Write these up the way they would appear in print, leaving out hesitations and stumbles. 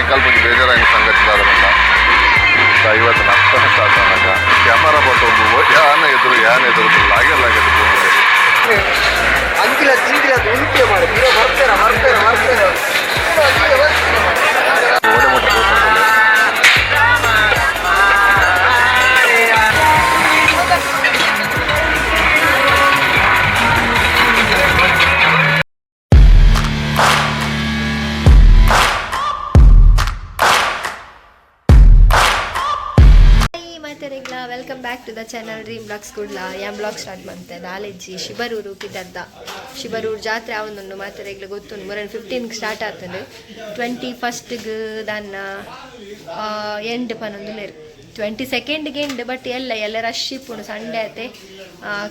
ಕಲ್ಪಕ್ಕೆ ಬೇಜಾರಾಗಿ ಸಂಗತಿದಾರಲ್ಲ ಇವತ್ತು ನಷ್ಟನೇ ಸ್ಟಾರ್ಟ್ ಆದಾಗ ಕ್ಯಾಮರಾ ಬರ್ತೊಂದು ಯಾನ್ ಎದುರು ಲಾಗೆಲ್ಲ ಅಂಕಿಲ ಚೀಗಿಲ ಉಂಟೆ ಮಾಡಿ ಬರ್ತಾರೆ ಓಡೆ ಮುಟ್ಟ welcome back to the channel dream blogs ಕೂಡ್ಲ ಯಾನ್ ಬ್ಲಾಗ್ ಸ್ಟಾರ್ಟ್ ಮಾಡ್ತೆ ನಾಲೆಜ್ಜಿ ಶಿಬರೂರು ಕಿದರ್ದ ಶಿಬರೂರು ಜಾತ್ರೆ ಅವನೊಂದು ಮಾತೆರೆಗ್ಲು ಗೊತ್ತುಂಡು ಮೊರನ್ 15 ಸ್ಟಾರ್ಟ್ ಆಗ್ತದೆ 21ಗೆ ದನ್ನ ಎಂಡ್ ಪನೊಂದು ಲೇರು 22ಗೆ ಎಂಡ್ ಬಟ್ ಎಲ್ಲ ರಶ್ ಇಪ್ಪುಂಡು ಸಂಡೇ ಆತೆ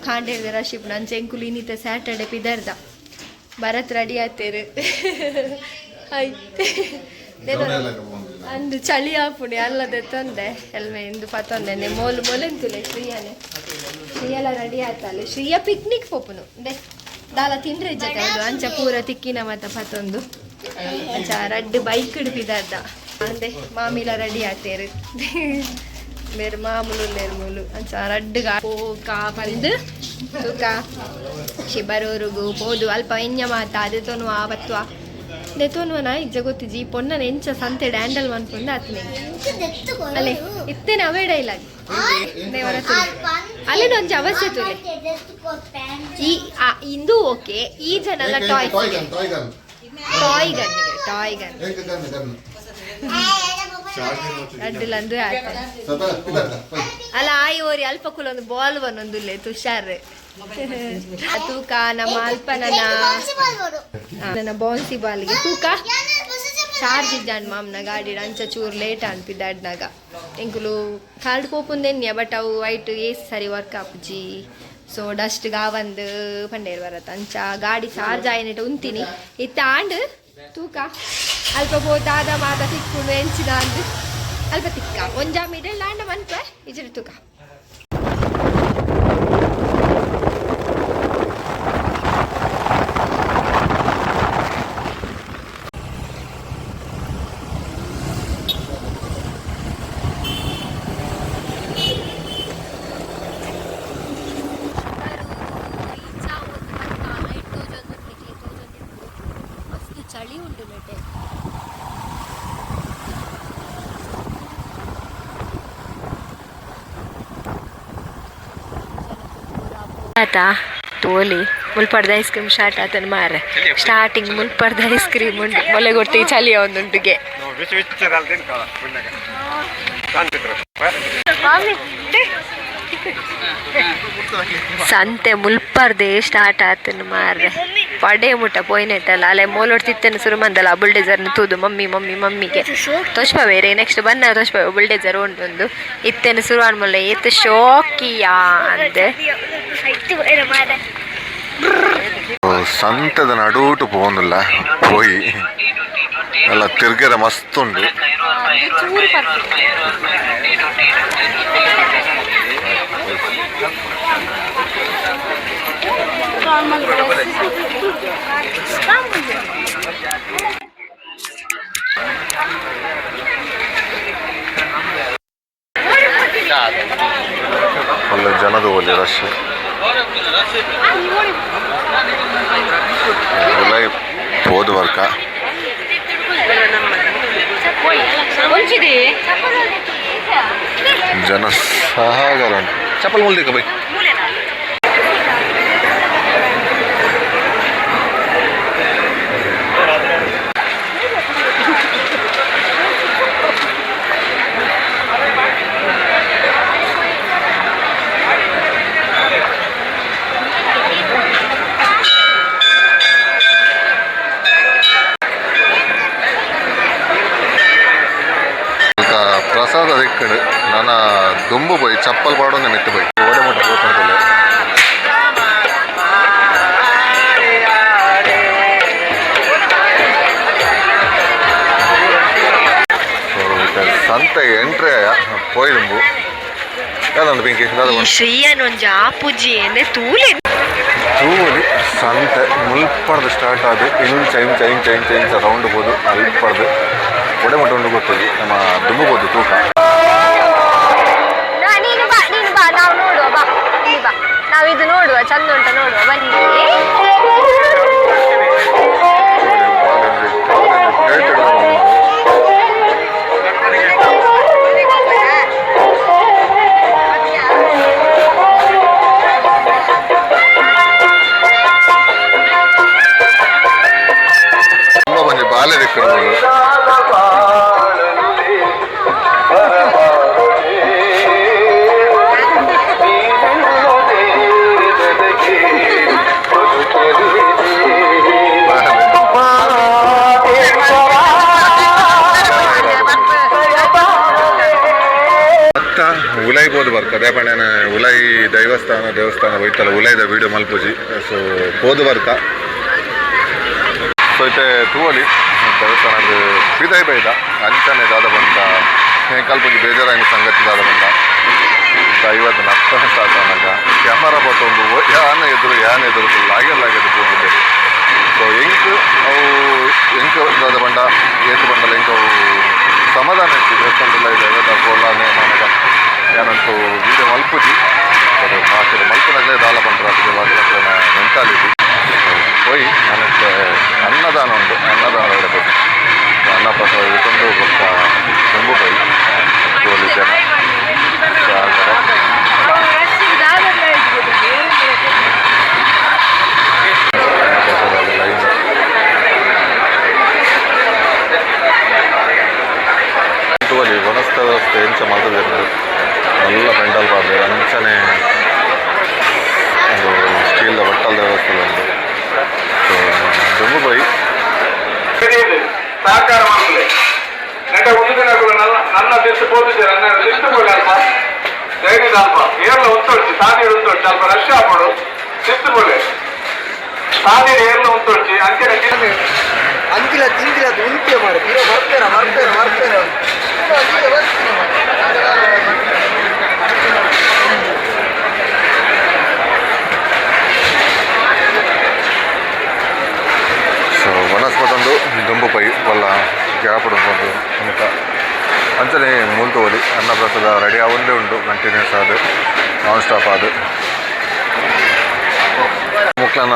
ಖಾಂಡೇರ್ದ ರಶ್ ಇಪ್ಪುಂಡು ಅಂಚೆ ಎಂಕುಲು ಇನ್ನಿತ ಸ್ಯಾಟರ್ಡೆ ಪಿದರ್ದ ಭರತ್ ರೆಡಿ ಆತೇರು ಆಯ್ತು ಅಂದು ಚಳಿ ಆಪುಣಿ ಅಲ್ಲದೆ ತೊಂದೆ ಎಲ್ಮೆ ಇಂದು ಪತ್ತೊಂದೆ ಮೊಲೆಂತುಲೆ ಶ್ರೀಯೆಲ್ಲ ರೆಡಿ ಆಯ್ತಲ್ಲ ಶ್ರೀಯ ಪಿಕ್ನಿಕ್ ಪೋಪುನು ದೇ ದಾಲ ತಿಂಡ್ರೆ ಜೊತೆ ಅಂಚ ಪೂರ ತಿಕ್ಕಿನ ಮತ್ತ ಪತ್ತೊಂದು ಅಂಚ ರಡ್ಡು ಬೈಕ್ ಹಿಡ್ಪಿದದ್ದ ಅಂದೆ ಮಾಮಿಲ ರೆಡಿ ಆತೇರು ಬೇರೆ ಮಾಮೂಲು ನೇರ್ಮೂಲು ಅಂಚ ರಡ್ಡು ಕಾ ಬಂದು ತೂಕ ಶಿಬರೂರಿಗೂ ಹೋದು ಅಲ್ಪ ಎಂಜ ಮಾತ ಅದು ತೊನು ಆವತ್ತು ನೆತೋನ್ವನ ಇಜ್ಜ ಗೊತ್ತಿಜ್ಜಿ ಪೊನ್ನನ ಎಂಚ ಸಂತೆ ಡ್ಯಾಂಡಲ್ ಮನ್ಪುಂಡ ಆತ್ನೆ ಅಲ್ಲೇ ಇತ್ತೇನೆ ಅವೇ ಡೈಲಾಗ್ ದೇವರ ಅಲ್ಲೇನು ಒಂಚ ಅವಶ್ಯ ತುಲೆ ಈ ಇಂದು ಓಕೆ ಈ ಜನಲ್ಲ ಟಾಯ್ ಗನ್ ಅಡ್ಡಿಲ್ಲಂದು ಆಯ್ತು ಅಲ್ಲ ಆಯಿ ಓರಿ ಅಲ್ಪ ಕುಲ ಒಂದು ಬಾಲ್ ಒಂದೊಂದುಲ್ಲೆ ತುಷಾರ್ ತೂಕ ನಮ್ಮ ಅಲ್ಪನ ಬೌನ್ಸಿ ಬಾಲ್ಗೆ ತೂಕ ಚಾರ್ಜ್ ಇದ್ದಾಂಡ್ ಮಾಮ್ನ ಗಾಡಿ ಅಂಚ ಚೂರು ಲೇಟ್ ಅನ್ಪಿದ್ದಾಡ್ನಾಗ ಎಂಕುಲು ಕಾರ್ಡ್ ಕೋಪುಂದೆನ್ಯ ಬಟ್ ಅವು ವೈಟ್ ಏಸ್ ಸರಿ ವರ್ಕ್ ಆಪುಜಿ ಸೊ ಡಸ್ಟ್ ಗಾವಂದು ಪಂಡೇರ್ ಬರತ್ತ ಅಂಚ ಗಾಡಿ ಚಾರ್ಜ್ ಆಯ್ನಿಟ್ಟು ಉಂತೀನಿ ಇತ್ತಾಂಡ್ ತೂಕ ಅಲ್ಪ ಹೋದಾದ ಮಾತ ತಿಕ್ಕೊಂಡು ಎಂಚಿದ ಅಂದು ಅಲ್ಪ ತಿಕ್ಕ ಒಂಜಾ ಮಿಡಲ್ ಆಂಡ ಮನ್ಪ ಇಜ್ರ ತೂಕ ಚಳಿ ಉಂಟು ಬೇಟೆ ಆತಾ ತೋಲಿ ಮುಲ್ಪಡ್ದ ಐಸ್ ಕ್ರೀಮ್ ಸ್ಟಾರ್ಟ್ ಆತನ ಮಾರ ಸ್ಟಾರ್ಟಿಂಗ್ ಮುಲ್ಪಡ್ದ ಐಸ್ ಕ್ರೀಮ್ ಉಂಟು ಮೊಲೆ ಕೊಡ್ತೀವಿ ಚಳಿ ಒಂದುಂಟಿಗೆ ಸಂತೆ ಮುಲ್ಪರ್ದೆ ಸ್ಟಾರ್ಟ್ ಆತನ ಮಾರ್ರೆ ಪಡೆ ಮುಟ್ಟ ಪೋಯ್ನೆಟ್ಟಲ್ಲ ಅಲ್ಲೇ ಮೋಲೋಡ್ ತಿತ್ತನ ಶುರು ಮಂದಲ್ಲ ಬುಲ್ಡೇಜರ್ನ ತೂದು ಮಮ್ಮಿಗೆ ತೋಷ್ಪ ಬೇರೆ ನೆಕ್ಸ್ಟ್ ಬನ್ನ ತೋಷ್ಪ ಬುಲ್ಡೇಜರ್ ಉಂಟೊಂದು ಇತ್ತೇನು ಶುರು ಅನ್ಮಲ್ಲ ಏತ್ ಶೋಕಿಯಾ ಅಂದೆ ಸಂತದ ನಡೂಟು ಪೋಂದಿಲ್ಲ ಪೋಯಿ ಎಲ್ಲ ತಿರ್ಗೆರ ಮಸ್ತ್ ಉಂಡು ಒಳ್ಳೆ ಜನದ ಒಳ್ಳೆ ರಶ್ ಹೋದ ವರ್ಕ ಜನ ಸಾಗರ ಚಪ್ಪಲ್ ಮುಲ್ದಿಕ್ಕ ಬೈ ಪ್ರಸಾದ ದಿಕ್ಕಡು ನಾನು ದುಂಬು போய் ಚಪ್ಪಲ್ ಪಾಡೋನೆ ಮೆತ್ತು போய் ಓಡೆ ಮಟ್ಟ ಹೋಗ್ಕೊಂತಲ್ಲ ಸಂತೆ ಎಂಟ್ರೆ போய் ದುಂಬು ಯಾದಂದು ಪಿಂಕಿ ಶ್ರೀಯನ್ ಒಂಜಿ ಆಪುಜಿ ಎಂದೆ ತೂಲೆ ತೂವಲಿ ಸಂತೆ ಮುಲ್ಪಡ್ದು ಸ್ಟಾರ್ಟ್ ಆದ ಇಂಚ ರೌಂಡ್ ಬೋದು ಅಲ್ಪಡ್ದು ಒಡೆ ಮಟ್ಟ ಉಂಡು ಗೊತ್ತದು ನಮ್ಮ ದುಂಬಬೋದು ತೂಕ ನೀನು ಬಾ ನಾವು ನೋಡುವ ಬಾ ನೀ ಬಾ ನಾವು ಇದು ನೋಡುವ ಚಂದ ಉಂಟ ನೋಡುವ ಬನ್ನಿ ತುಂಬ ಬಂದು ಬಾಲೆ ದಿಕ್ಕರು ಉಲೈ ಬೋದು ಬರ್ಕ ದೇಪಣ್ಣನ ಉಲೈ ದೇವಸ್ಥಾನ ಹೋಯ್ತಲ್ಲ ಉಲೈದ ವಿಡಿಯೋ ಮಲ್ಪುಜಿ ಸೊ ಬೋದು ಬರ್ಕ ಸೊ ಐತೆ ತೂವಲಿ ದೇವಸ್ಥಾನದ ಪಿದೈ ಬೈದ ಅಂಚನೆ ದಾದ ಬಂದ ಕಲ್ಪಂಜಿ ಬೇಜಾರಾಗಿ ಸಂಗತಿ ದಾದ ಬಂದ ಇವತ್ತು ನರ್ತನ ಸ್ಟಾರ್ಟ್ ಆದಾಗ ಕ್ಯಾಮರಾ ಬತ್ತೊಂದು ಯಾನ ಎದುರು ಲಾಗೆದು ಹೋಗಿದ್ದೆ ಸೊ ಅವು ದಾದ ಬಂಡ ಏತು ಬಂಡಲ್ಲ ಅವು ಸಮಾಧಾನ ಇತ್ತು ದೇವಸ್ಥಾನದಲ್ಲ ಇದೆ ಕೋಲಾನೆ ನನಗ ಏನಂತೂ ವಿಡಿಯೋ ಮಲ್ಪುಜಿ ಅದು ಭಾಷೆ ಮಲ್ಪನಲ್ಲೇ ದಾಲ ಬಂದ್ರೆ ಅದಕ್ಕೆ ಭಾಷೆ ಮೆಂಟಾಲಿಟಿ ಹೋಯ್ ನನಗೆ ಅನ್ನದಾನ ಉಂಟು ಅನ್ನದಾನ ಹೇಳಬೇಕು ಅನ್ನ ಪ್ರಸಾದ ಇಟ್ಕೊಂಡು ಗೊತ್ತ ತುಂಬು ಹೋಯ್ ತೋಲಿ ಜನ ತೋಲಿ ವನಸ್ಥ ವ್ಯವಸ್ಥೆ ಎಂಚ ಮಾತಾಡಿರೋದು ಎಲ್ಲ ಪೆಂಡಲ್ ಬಾರ್ದು ಅಂಚನೆ ಒಂದು ಸ್ಟೀಲ್ದ ಬಟ್ಟಲ್ದ ವ್ಯವಸ್ಥೆ ಉಂಟು ಸೊ ದುಂಬು ಹೋಯ್ ಸಹಕಾರ ಮಾಡ್ತದೆ ನೆಟ್ಟ ಒಂದು ದಿನಗಳು ನನ್ನ ದಿವಸ ಪೋತಿದ್ದೆ ನನ್ನ ಲಿಸ್ಟ್ ಬೋರ್ಡ್ ಅಲ್ಪ ಧೈರ್ಯದ ಅಲ್ಪ ಏರ್ಲ ಉಂಟೊಡ್ಚಿ ಸಾದಿ ಉಂಟೊಡ್ಚಿ ಅಲ್ಪ ರಶ್ ಹಾಕೋಡು ಲಿಸ್ಟ್ ಬೋರ್ಡ್ ಸಾದಿ ಏರ್ಲ ಉಂಟೊಡ್ಚಿ ಅಂಚೆ ಅಂತಿಲ ತಿಂತಿಲ ಉಂಟೆ ಮಾಡಿ ಇರೋ ಬರ್ತಾರ ಸೊ ವನಸ್ಪತಂದು ದುಂಬು ಪೈ ಒಲ್ಲ ಗ್ಯಾಪ್ ಉಂಟು ಅಂತ ಅಂಚನೆ ಮೂಲ್ತು ಹೋಲಿ ಅನ್ನಪ್ರಸಾದ ರೆಡಿ ಆಗೊಂಡೇ ಉಂಟು ಕಂಟಿನ್ಯೂಸ್ ಆದ ನಾನ್ ಸ್ಟಾಪ್ ಆದ ಮುಕ್ಲನ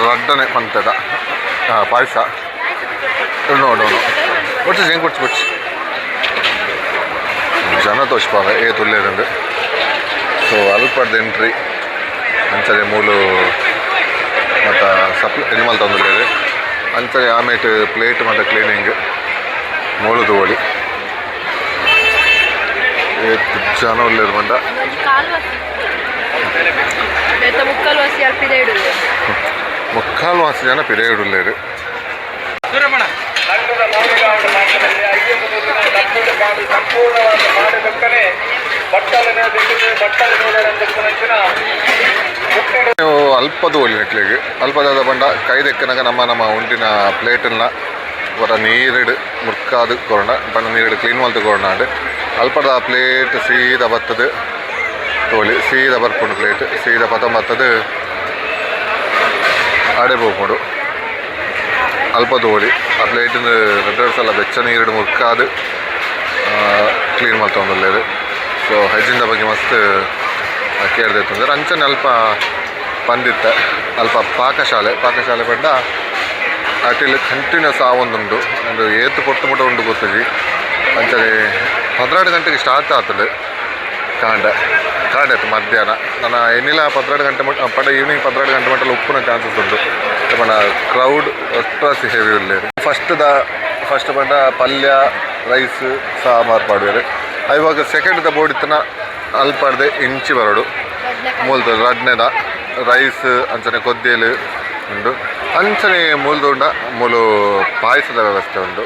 ರಡ್ಡನೆ ಪಂತದ ಪಾಯಸ ನೋಡೋಣ ಕೊಡ್ಸಿ ಹೆಂಗೆ ಕೊಡ್ಸಿ ಜನ ತೋರಿಸ್ಪಾವೆ ತುಲ್ಲೇದಂದು ಸೊ ಅಲ್ಪದ ಎಂಟ್ರಿ ಅಂಚನೆ ಮೂಲು ಮತ್ತು ಎನಿಮಲ್ ತಂದುಳ್ಳೇದು ಅಂಚನೆ ಆಮೇಲೆ ಪ್ಲೇಟ್ ಮತ್ತು ಕ್ಲೀನಿಂಗ್ ಮೂಳುದು ಹೋಳಿ ಜನ ಉಳ್ಳೇದು ಬಂದ ಮುಕ್ಕಾಲು ವಾಸಿ ಜನ ಪಿರಿಯಡ್ ಉಳ್ಳೇರು ಸಂಪೂರ್ಣವಾದ ಮಾಡಿದಕ್ಕನೆ ನೀವು ಅಲ್ಪದು ಹೋಳಿ ನೆಟ್ಲಿಗೆ ಅಲ್ಪದಾದ ಬಂಡ ಕೈದೆಕ್ಕನಾಗ ನಮ್ಮ ಉಂಡಿನ ಪ್ಲೇಟನ್ನ ಹೊರ ನೀರಿಡು ಮುರ್ಕಾದು ಕೊರೋಣ ಬಣ್ಣ ನೀರಿಡು ಕ್ಲೀನ್ ಮಾಡ್ತು ಕೊರೋಣ ಅಲ್ಪದ ಪ್ಲೇಟ್ ಸೀದಾ ಬರ್ತದೆ ತೋಳಿ ಸೀದಾ ಬರ್ಕೊಂಡು ಪ್ಲೇಟ್ ಸೀದಾ ಪತ ಬರ್ತದೆ ಅಡೆ ಹೋಗ್ಕೊಂಡು ಅಲ್ಪದು ಹೋಳಿ ಆ ಪ್ಲೇಟಿನ ರೆಡ್ ಸಲ ಬೆಚ್ಚ ನೀರಿಡು ಮುರ್ಕಾದು ಕ್ಲೀನ್ ಮಾಡ್ತೊಂದಲ್ಲೇದು ಸೊ ಹೈಜಿನ್ದ ಬಗ್ಗೆ ಮಸ್ತ್ ಕೇಳ್ದೈತೆ ಅಂದ್ರೆ ಅಂಚನೆ ಅಲ್ಪ ಬಂದಿತ್ತೆ ಅಲ್ಪ ಪಾಕಶಾಲೆ ಪಂಡ ಅಟಿಲ್ ಕಂಟಿನ್ಯೂಸ್ ಆ ಒಂದುಂಡು ಒಂದು ಏತು ಕೊಟ್ಟು ಮುಟ್ಟ ಉಂಡು ಗೊತ್ತಿಜಿ ಅಂಚನೆ 12 ಗಂಟೆಗೆ ಸ್ಟಾರ್ಟ್ ಆಗ್ತದೆ ಕಾಂಡೆ ಮಧ್ಯಾಹ್ನ ನಾನು ಏನಿಲ್ಲ 12 ಗಂಟೆ ಮಟ್ಟ ಪಡ ಈವ್ನಿಂಗ್ 12 ಗಂಟೆ ಮಟ್ಟಲ್ಲಿ ಉಪ್ಪುನ ಚಾನ್ಸಸ್ ಉಂಟು ಪಂಡ ಕ್ರೌಡ್ ಅಷ್ಟು ಹೆವಿ ಉಳ್ಳೇರು ಫಸ್ಟ್ ಪಂಡ ಪಲ್ಯ ರೈಸ್ ಸಾಂಬಾರು ಪಾಡುವೇರು ಇವಾಗ ಸೆಕೆಂಡ್ ಬೋರ್ಡ್ ಇತ್ತನ ಅಲ್ಪಡ್ದೆ ಇಂಚಿ ಬರೋಡು ಮೂಲ್ದ ರಡ್ನೆದ ರೈಸ್ ಅಂಚನೆ ಕೊದ್ದೇಲು ಉಂಡು ಅಂಚನೆ ಮೂಲ್ದು ಉಂಡ ಮೂಲು ಪಾಯಸದ ವ್ಯವಸ್ಥೆ ಉಂಡು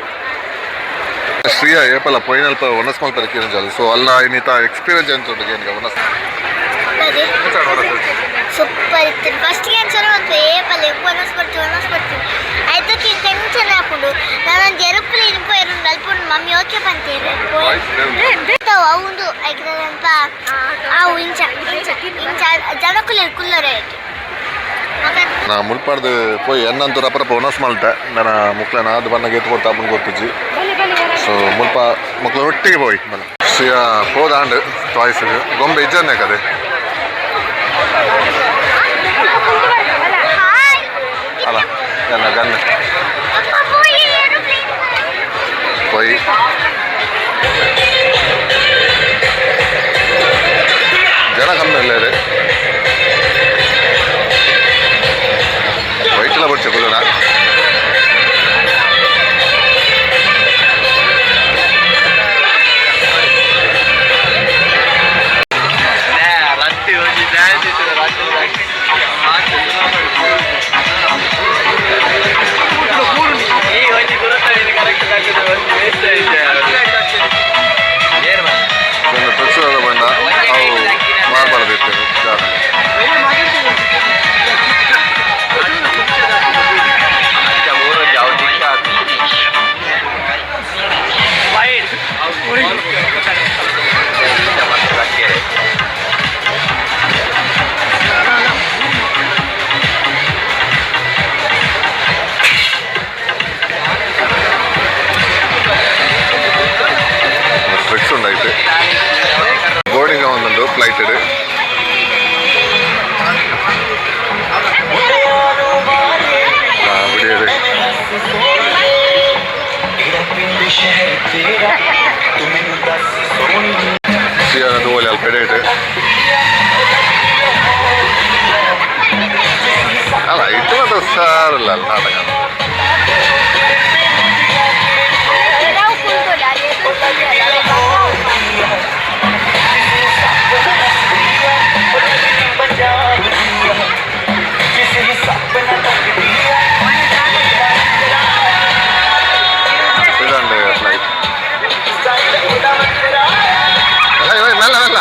ಶ್ರೀಯ ಏಪಲ್ಲ ಪೊಯ್ನಲ್ಪ ಒನಸ್ ಮಲ್ಪರ ಕಿರಂಜಲ್ ಸೊ ಅಲ್ಲ ಇನ್ನಿತ ಎಕ್ಸ್ಪೀರಿಯನ್ಸ್ ಅಂತ ಉಂಟು ಏನಿಗೆ ಒನಸ್ ಸೂಪರ್ ಇತ್ತು ಫಸ್ಟ್ ಕ್ಯಾನ್ಸರ್ ಮತ್ತು ಏಪಲ್ಲ ಒನಸ್ ಬರ್ತೀವಿ ಅದಕ್ಕೆ ಟೆನ್ಷನ್ ಹಾಕೊಂಡು ನಾನೊಂದು ಏರೋಪ್ಲೇನ್ ಪೋಯರು ಅಲ್ಪುಂಡು ಮಮ್ಮಿ ಓಕೆ ಬಂತೀರಿ ಅವಂದು ಐಕ್ರಂತ ಅವು ಇಂಚ ಜನಕ್ಕೂ ಕುಲ್ಲರೆ ಆಯ್ತು ಮಗ ನಾ ಮುಲ್ಪಾಡ್ದು ಪೋಯಿ ಎನ್ನಂತೂ ರಪ್ಪ ಒನಸ್ ಮಲ್ತೆ ನನ್ನ ಮುಕ್ಳನ ಅದು ಬಣ್ಣ ಗೆತ್ತು ಕೊಡ್ತಾ ಬಂದು ಗೊತ್ತಿಜ್ಜಿ ಸೊ ಮುಲ್ಪ ಮಕ್ಳು ಒಟ್ಟಿಗೆ ಪೋಯಿ ಬನ್ನ ಶ್ರೀಯ ಹೋದಾಂಡ್ ಟಾಯ್ಸ್ ಗೊಂಬೆ ಇಜ್ಜನ್ನೇ ಕದೆ ಅಲ್ಲ ಎಲ್ಲ ಗನ್ನ ಪೋಯಿ ಜನ ಕಮ್ಮಿ ಇಲ್ಲ ಇದೆ ವೈಟ್ಲ ಬಡ್ಚೆ ಕುಲ್ಲನ ಪ್ರಚುರದ ಬಣ್ಣ ಅವು ಮಾಡಬಾರ್ದಿರ್ತೇವೆ ಟ್ರಿಕ್ಸ್ ಉಂಟಾಯ್ತು ಬೋರ್ಡಿಂಗ್ ಒಂದೊಂದು ಫ್ಲೈಟ್ ಇದೆ ಬಿಡಿಯದೆ ಸಿಯಾನದು ಓಲಿ ಅಲ್ಲಿ ಪೆಡೇಟ್ ಅಲ್ಲ ಇದು ಮಾತ್ರ ಸಾರಲ್ಲ ಅಲ್ಲಿ ನಾಟಕ ಇದಂಡೆ ಫ್ಲೈಟ್ ಮೆಲ್ಲ ಮೆಲ್ಲ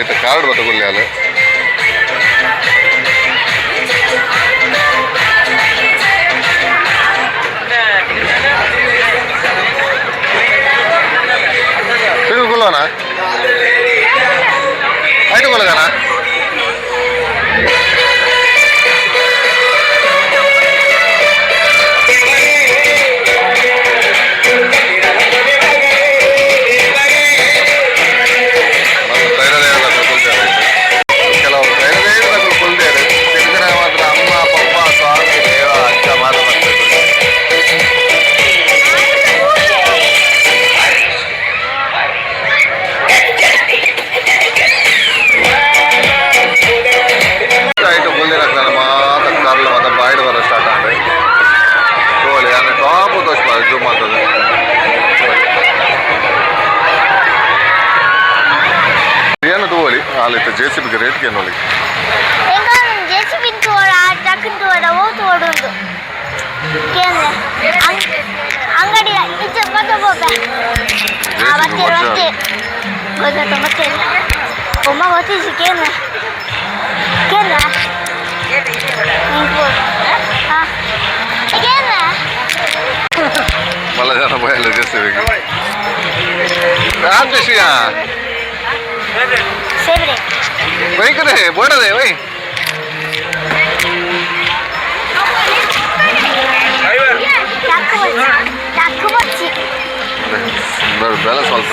ಇತ್ತು ಕಾರ್ಡ್ ಬತ್ತ ಗುಲ್ಲೆ ಅಲ್ಲಿ ಗುಲ್ಲೋಣ ಆಯ್ತು ಗುಲ್ಲಗಾನ ಜೂಮ್ ಆಗ್ತದೆ ಏನು ತಗೋಳಿ ಅಲ್ಲಿತ್ತು ಜೆ ಸಿ ಬಿಗೆ ರೇಟ್ಗೆ ಏನು ನೋಡಿ ಜೆಸಿಬಿ ತೋಡ ಓದು ಅಂಗಡಿ ಒಮ್ಮ ಗೊತ್ತಿಸಿ ಕೇಂದ್ರ ಕೇಂದ್ರ ಮಲ್ಲ ಜನ ಬಯಲ್ಲ ಜೆ ಸಿ ಬಿಗೆ ರಾಮಕೃಷ್ಣ ಬೈಕದೆ ಬೋಡದೆ ವೈ ಬೆಲೆ ಸ್ವಲ್ಪ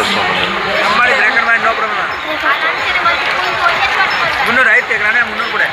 ಮುನ್ನೂರು ಐತೆ ಮುನ್ನೂರು ಕೂಡ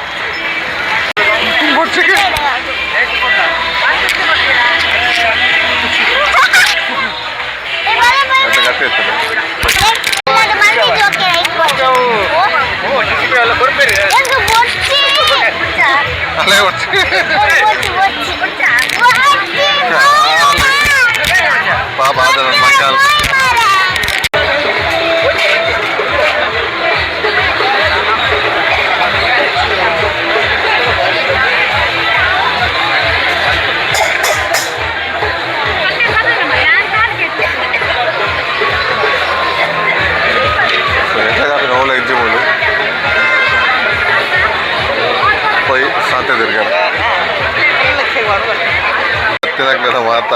ಮಾತ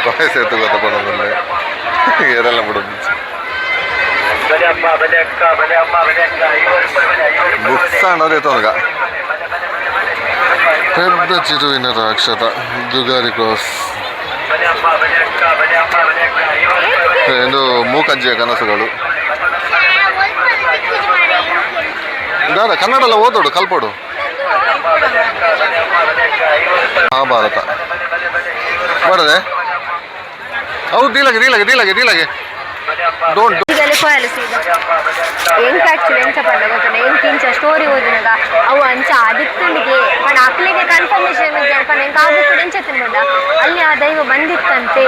ಕೊನೆ ಸೇತು ಗೊತ್ತಪಡೋದಿಲ್ಲ ಏರೆಲ್ಲ ಬಿಡೋದು ಬುಕ್ಸ್ ಅನ್ನೋದೇ ತೊಂದಗ ಪೆದ್ದ ಚಿರುವಿನ ರಾಕ್ಷಸ ದುಗಾರಿ ಕ್ರಾಸ್ ಇದು ಮೂಕಜ್ಜಿಯ ಕನಸುಗಳು ಬೇಡ ಕನ್ನಡ ಎಲ್ಲ ಓದೋಡು ಕಲ್ಪೋಡು ಮಹಾಭಾರತ ಬರದೆ ಹೌದು ದೀಲಗೆ ಡೋಂಟ್ ಇದರಲ್ಲಿ ಕೊಯಲು ಸೀದಾ ಎಂಕ ಆಕ್ಚುಲಿ ಎಂಚ ಪಂಡ ಗೊತ್ತಾನೆ ಎಂಕ ಇಂಚ ಸ್ಟೋರಿ ಓದಿನಾಗ ಅವು ಅಂಚ ಆದಿತ್ತನಿಗೆ ಪಂಡ ಅಕ್ಲಿಗೆ ಕನ್ಫರ್ಮೇಶನ್ ಪಂಡ ಎಂಕ ಆದಿತ್ತು ಎಂಚ ತಿನ್ಬೋದ ಅಲ್ಲಿ ಆ ದೈವ ಬಂದಿತ್ತಂತೆ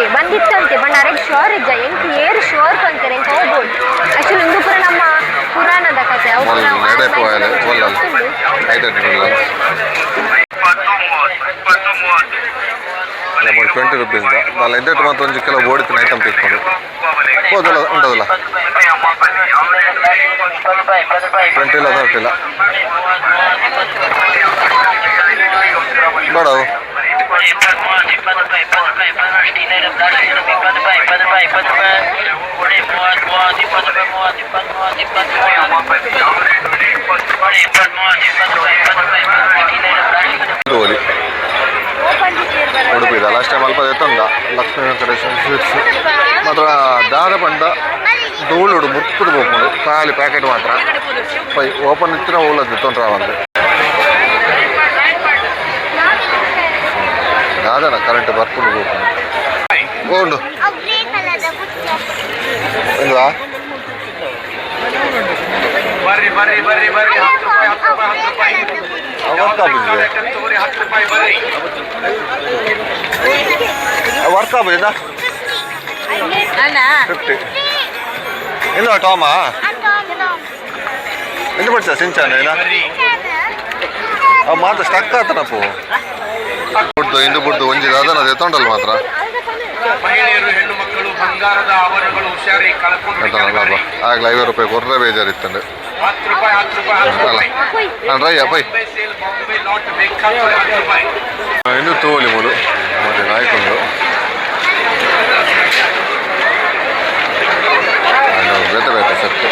ಪಂಡ ಅರೆಗ್ ಶೋರ್ ಇಜ್ಜ ಎಂಕ ಏರು ಶೋರ್ ಪಂತಾರೆ ಎಂಕ ಹೋಗ್ಬೋದು ಆಕ್ಚುಲಿ ಇಂದು ಪುರ ನಮ್ಮ ಪುರಾಣದ ಕಥೆ ಅವು ಲೆಮನ್ 20 ರೂಪೀಸ್ ನಾನು ಎಂಟು ಮತ್ತು ಒಂದು ಕೆಲವು ಓಡಿತೀನಿ ಐಟಮ್ ತಿಳ್ಕೊಂಡು ಹೋದಲ್ಲ ಉಂಟದಲ್ಲ 20 ಇಲ್ಲ 30 ಇಲ್ಲ ಬೇಡ ಓಲಿ ಉಡುಪಿದ ಲಾಸ್ಟ್ ಟೈಮ್ ಅಲ್ಪ ಎತ್ತಂದ ಲಕ್ಷ್ಮೀ ವೆಂಕಟೇಶ್ವರ ಸ್ವೀಟ್ಸ್ ಮಾತ್ರ ದಾದ ಪಂಡ ಧೂಳುಡು ಮುತ್ತುಡು ಹೋಗ್ಕೊಂಡು ಖಾಲಿ ಪ್ಯಾಕೆಟ್ ಮಾತ್ರ ಪೈ ಓಪನ್ ಇತ್ತಿನ ಹೋಗ್ಲದ್ದು ತೊಂದ್ರೆ ಒಂದು ದಾದನ ಕರೆಂಟ್ ಬರ್ಕೊಂಡು ಹೋಗ್ಕೊಂಡು ಹೋಗುಂಡು ಇಲ್ವಾ ವರ್ಕ್ ಆಗ್ಬೋದಾ 50 ಇಲ್ಲ ಟಾಮಾ ಎಂತ ಪಡ್ಸ ಸಿಂಚಾನ ಏನ ಮಾತ್ರ ಸ್ಟಕ್ ಆತನಪ್ಪು ಬುಡ್ದು ಇಂದು ಬುಡ್ದು ಒಂಜಿದ ಅದನ್ನ ಎತ್ತೊಂಡಲ್ಲ ಮಾತ್ರ ಮಹಿಳೆಯರು ಹೆಣ್ಣು ಮಕ್ಕಳು ಬಂಗಾರದ ಆಭರಣಗಳು ಹುಷಾರಿ ಕಳ್ಕೊಂಡು ಆಗ್ಲ 50 ರೂಪಾಯಿ ಕೊರ್ರೆ ಬೇಜಾರಿತ್ತಂಡು 10 ರೂಪಾಯಿ ನಾನು ರಯ್ಯ ಪೈ ಇನ್ನು ತೋಲಿ ಮೂಲು ಮತ್ತೆ ನಾಯ್ಕೊಂಡು ಬೇತೆ ಸತ್ತು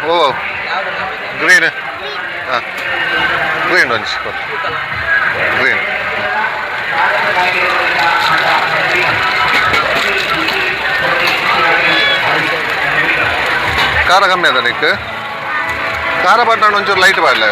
ಓ ಗ್ರೀನ್ ಹಾಂ ಗ್ರೀನ್ ಒಂಚು ಗ್ರೀನ್ ಖಾರ ಕಮ್ಮಿ ಅದ ನಿಕ್ ಖಾರ ಬಣ್ಣ ಒಂಚೂರು ಲೈಟ್ ಮಾಡಲೇ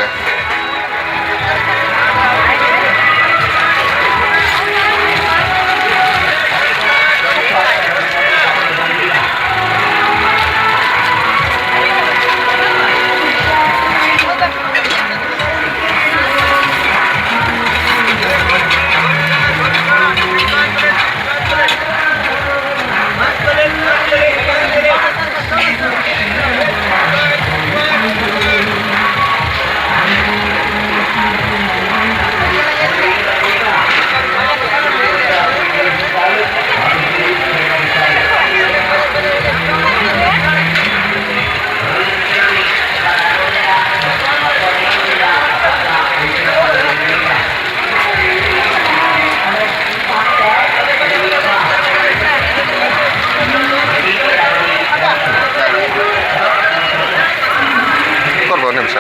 ನಿಮಿಷ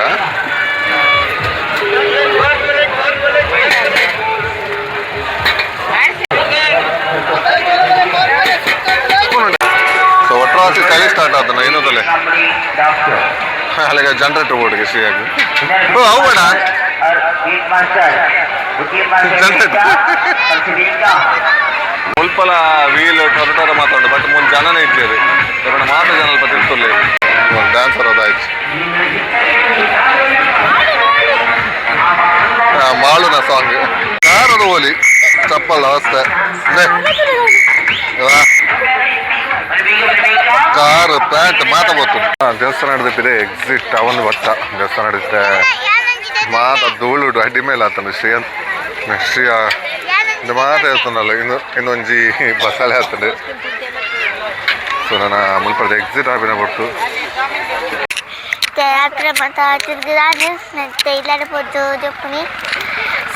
ಸೊ ಒಟ್ರಾಸಿ ಚಳಿ ಸ್ಟಾರ್ಟ್ ಆದನ ಇನ್ನೊಂದಲ್ಲೇ ಅಲ್ಲಿಗೆ ಜನರೇಟರ್ ಬೋರ್ಡ್ಗೆ ಸಿಯಾಗಿ ಓ ಅವು ಬೇಡ ಮುಲ್ಪಲ ವೀಲ್ ಟೊರಟೊರ ಮಾತಾಡು ಬಟ್ ಮುಂದೆ ಜನನೇ ಇದ್ದೀರಿ ಎರಡು ಮಾತ್ರ ಜನ ಅಲ್ಪ ತಿಳ್ಕೊಳ್ಳಿ ಒಂದು ಡ್ಯಾನ್ಸರ್ ಅದಾಯ್ತು ಮಾಳುನ ಸಾಂಗ್ ಯಾರದು ಓಲಿ ಚಪ್ಪಲ್ ಅವಸ್ಥೆ ಕಾರು ಪ್ಯಾಂಟ್ ಮಾತಾಬೋದು ದೇವಸ್ಥಾನ ನಡೆದಿದೆ ಎಕ್ಸಿಟ್ ಅವನು ಬಟ್ಟ ದೇವಸ್ಥಾನ ನಡೆಯುತ್ತೆ ಮಾತ ಧೂಳುಡು ಅಡ್ಡಿ ಮೇಲೆ ಆತನು ಶ್ರೀಯ ಇದು ಮಾತ ಹೇಳ್ತಾನಲ್ಲ ಇನ್ನೊಂಜಿ ಬಸಾಲೆ ಆಗ್ತದೆ ಸೊ ನಾನು ಮುಲ್ಪದ ಎಕ್ಸಿಟ್ ಆಪಿನ ಕೊಟ್ಟು ಮತ್ತೆ ಹತ್ರ ಮತ್ತೆ ತಿರುಗಿದಾನೆ ಮತ್ತೆ ಇಲ್ಲಾರ ಪೋದು ಜಪ್ಪುನಿ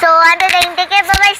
ಸೊ ಅಂತ ಟೈಮ್ ಬಾಯ್